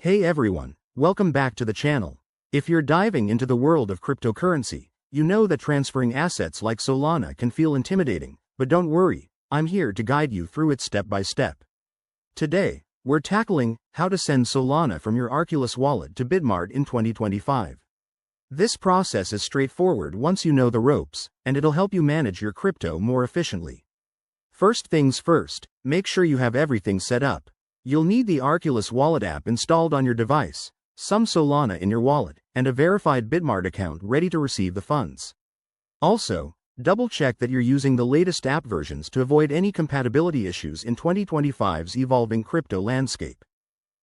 Hey everyone, welcome back to the channel. If you're diving into the world of cryptocurrency, you know that transferring assets like Solana can feel intimidating, but don't worry, I'm here to guide you through it step by step. Today, we're tackling how to send Solana from your Arculus wallet to Bitmart in 2025. This process is straightforward once you know the ropes, and it'll help you manage your crypto more efficiently. First things first, make sure you have everything set up. You'll need the Arculus Wallet app installed on your device, some Solana in your wallet, and a verified Bitmart account ready to receive the funds. Also, double-check that you're using the latest app versions to avoid any compatibility issues in 2025's evolving crypto landscape.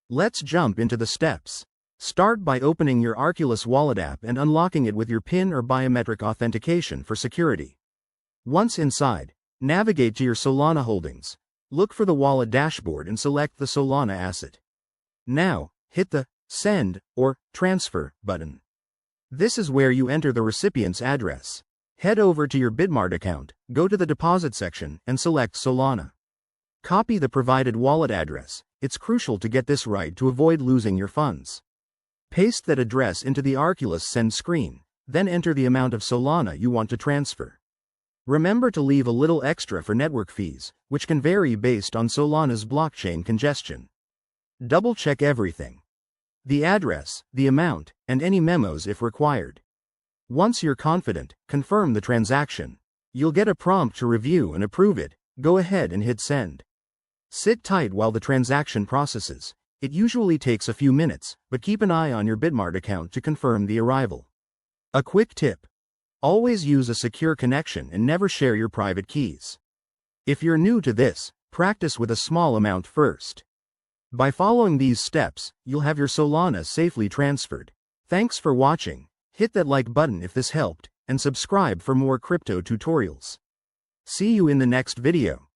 Let's jump into the steps. Start by opening your Arculus Wallet app and unlocking it with your PIN or biometric authentication for security. Once inside, navigate to your Solana holdings. Look for the wallet dashboard and select the Solana asset. Now, hit the Send or Transfer button. This is where you enter the recipient's address. Head over to your Bitmart account, go to the deposit section, and select Solana. Copy the provided wallet address. It's crucial to get this right to avoid losing your funds. Paste that address into the Arculus send screen, then enter the amount of Solana you want to transfer. Remember to leave a little extra for network fees, which can vary based on Solana's blockchain congestion. Double-check everything: the address, the amount, and any memos if required. Once you're confident, confirm the transaction. You'll get a prompt to review and approve it. Go ahead and hit send. Sit tight while the transaction processes. It usually takes a few minutes, but keep an eye on your Bitmart account to confirm the arrival. A quick tip: always use a secure connection and never share your private keys. If you're new to this, practice with a small amount first. By following these steps, you'll have your Solana safely transferred. Thanks for watching. Hit that like button if this helped, and subscribe for more crypto tutorials. See you in the next video.